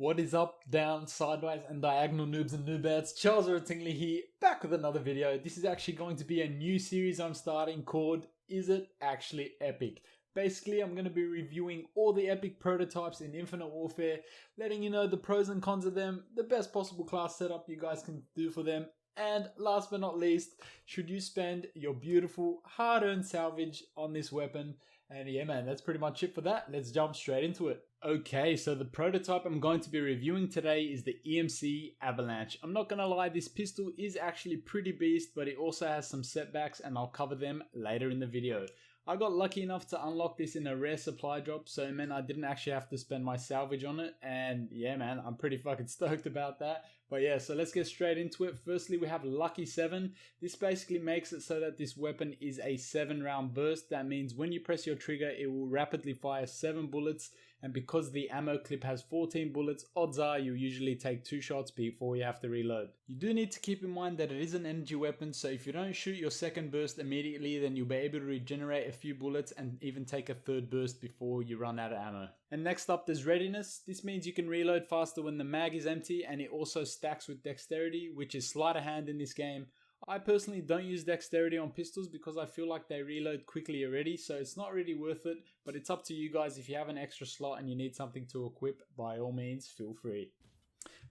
What is up, down, sideways, and diagonal noobs and noobettes? Charles Tingley here, back with another video. This is actually going to be a new series I'm starting called Is It Actually Epic? Basically, I'm going to be reviewing all the epic prototypes in Infinite Warfare, letting you know the pros and cons of them, the best possible class setup you guys can do for them, and last but not least, should you spend your beautiful, hard-earned salvage on this weapon? And yeah man, that's pretty much it for that. Let's jump straight into it. Okay, so the prototype I'm going to be reviewing today is the EMC Avalanche. I'm not gonna lie, this pistol is actually pretty beast, but it also has some setbacks and I'll cover them later in the video. I got lucky enough to unlock this in a rare supply drop, so it meant I didn't actually have to spend my salvage on it, and yeah man, I'm pretty fucking stoked about that. But yeah, so let's get straight into it. Firstly, we have Lucky 7. This basically makes it so that this weapon is a 7-round burst. That means when you press your trigger, it will rapidly fire 7 bullets, and because the ammo clip has 14 bullets, odds are you usually take 2 shots before you have to reload. You do need to keep in mind that it is an energy weapon, so if you don't shoot your second burst immediately, then you'll be able to regenerate a few bullets and even take a third burst before you run out of ammo. And next up, there's Readiness. This means you can reload faster when the mag is empty, and it also stacks with Dexterity, which is sleight of hand in this game. I personally don't use Dexterity on pistols because I feel like they reload quickly already, so it's not really worth it, but it's up to you guys. If you have an extra slot and you need something to equip, by all means, feel free.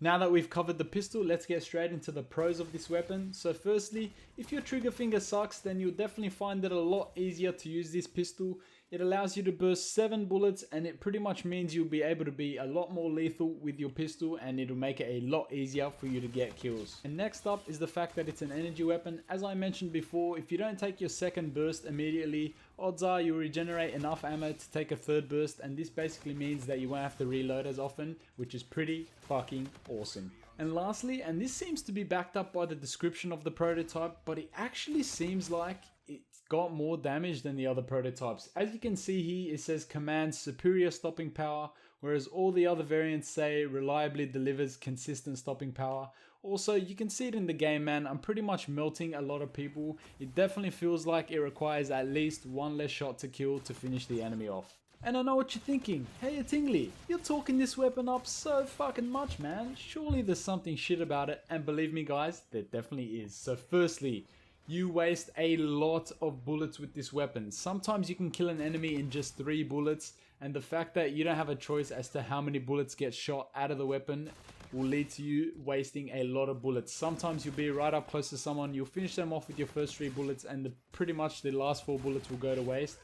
Now that we've covered the pistol, let's get straight into the pros of this weapon. So firstly, if your trigger finger sucks, then you'll definitely find it a lot easier to use this pistol. It allows you to burst 7 bullets, and it pretty much means you'll be able to be a lot more lethal with your pistol, and it'll make it a lot easier for you to get kills. And next up is the fact that it's an energy weapon. As I mentioned before, if you don't take your second burst immediately, odds are you'll regenerate enough ammo to take a third burst, and this basically means that you won't have to reload as often, which is pretty fucking awesome. And lastly, and this seems to be backed up by the description of the prototype, but it actually seems like it's got more damage than the other prototypes. As you can see here, it says commands superior stopping power, whereas all the other variants say reliably delivers consistent stopping power. Also, you can see it in the game, man. I'm pretty much melting a lot of people. It definitely feels like it requires at least 1 less shot to kill to finish the enemy off. And I know what you're thinking, hey Tingley, you're talking this weapon up so fucking much, man. Surely there's something shit about it, and believe me guys, there definitely is. So firstly, you waste a lot of bullets with this weapon. Sometimes you can kill an enemy in just 3 bullets, and the fact that you don't have a choice as to how many bullets get shot out of the weapon will lead to you wasting a lot of bullets. Sometimes you'll be right up close to someone, you'll finish them off with your first 3 bullets, and pretty much the last 4 bullets will go to waste.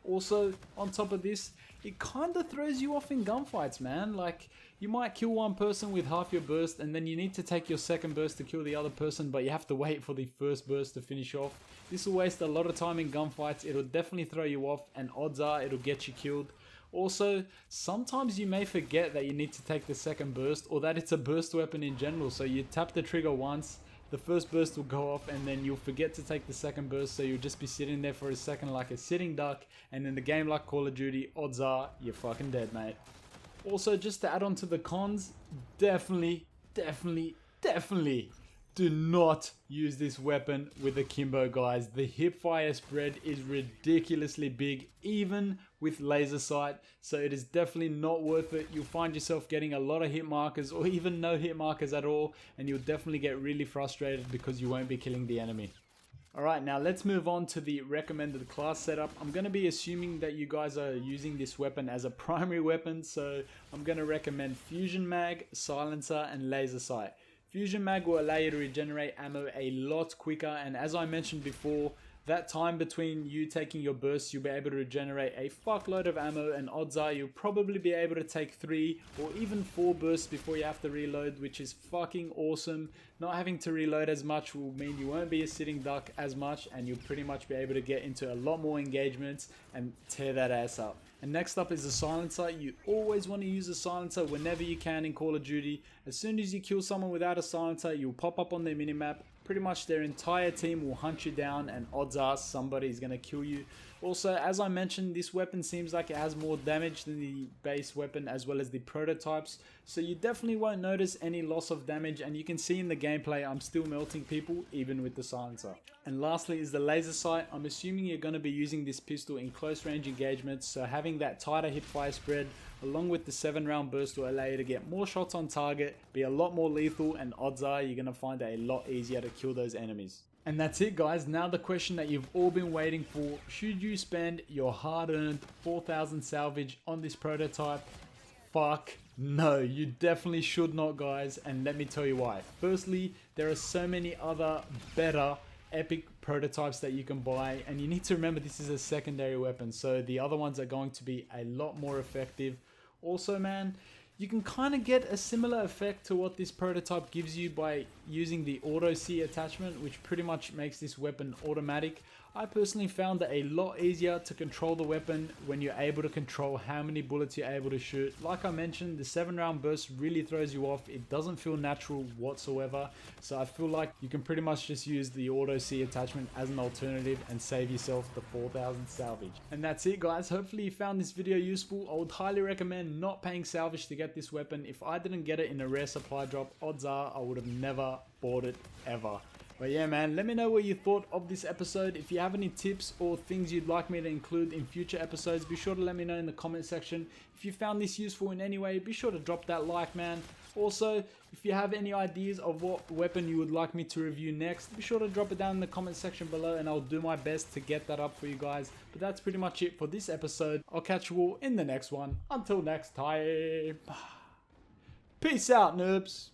Also, on top of this, it kinda throws you off in gunfights, man. Like, you might kill one person with half your burst, and then you need to take your second burst to kill the other person, but you have to wait for the first burst to finish off. This will waste a lot of time in gunfights. It'll definitely throw you off, and odds are it'll get you killed. Also, sometimes you may forget that you need to take the second burst, or that it's a burst weapon in general, so you tap the trigger once, the first burst will go off, and then you'll forget to take the second burst, so you'll just be sitting there for a second like a sitting duck, and in a game like Call of Duty, odds are you're fucking dead, mate. Also, just to add on to the cons, definitely do not use this weapon with akimbo, guys. The hipfire spread is ridiculously big, even with laser sight, so it is definitely not worth it. You'll find yourself getting a lot of hit markers, or even no hit markers at all, and you'll definitely get really frustrated because you won't be killing the enemy. Alright, now let's move on to the recommended class setup. I'm going to be assuming that you guys are using this weapon as a primary weapon, so I'm going to recommend Fusion Mag, Silencer, and Laser Sight. Fusion Mag will allow you to regenerate ammo a lot quicker, and as I mentioned before, that time between you taking your bursts, you'll be able to regenerate a fuckload of ammo, and odds are you'll probably be able to take 3 or even 4 bursts before you have to reload, which is fucking awesome. Not having to reload as much will mean you won't be a sitting duck as much, and you'll pretty much be able to get into a lot more engagements and tear that ass up. And next up is a silencer. You always want to use a silencer whenever you can in Call of Duty. As soon as you kill someone without a silencer, you'll pop up on their minimap. Pretty much their entire team will hunt you down, and odds are somebody is going to kill you. Also, as I mentioned, this weapon seems like it has more damage than the base weapon as well as the prototypes, so you definitely won't notice any loss of damage, and you can see in the gameplay I'm still melting people even with the silencer. And lastly is the laser sight. I'm assuming you're going to be using this pistol in close range engagements, so having that tighter hipfire spread along with the 7-round burst will allow you to get more shots on target, be a lot more lethal, and odds are you're going to find it a lot easier to kill those enemies. And that's it guys, now the question that you've all been waiting for: should you spend your hard-earned 4,000 salvage on this prototype? Fuck no, you definitely should not guys, and let me tell you why. Firstly, there are so many other better epic prototypes that you can buy, and you need to remember this is a secondary weapon, so the other ones are going to be a lot more effective. Also man, you can kind of get a similar effect to what this prototype gives you by using the auto C attachment, which pretty much makes this weapon automatic. I personally found it a lot easier to control the weapon when you're able to control how many bullets you're able to shoot. Like I mentioned, the 7-round burst really throws you off. It doesn't feel natural whatsoever. So I feel like you can pretty much just use the auto C attachment as an alternative and save yourself the 4,000 salvage. And that's it guys. Hopefully you found this video useful. I would highly recommend not paying salvage to get this weapon. If I didn't get it in a rare supply drop, odds are I would have never bought it ever. But yeah man, let me know what you thought of this episode. If you have any tips or things you'd like me to include in future episodes, be sure to let me know in the comment section. If you found this useful in any way, be sure to drop that like man. Also, if you have any ideas of what weapon you would like me to review next, be sure to drop it down in the comment section below and I'll do my best to get that up for you guys. But that's pretty much it for this episode. I'll catch you all in the next one. Until next time. Peace out, noobs.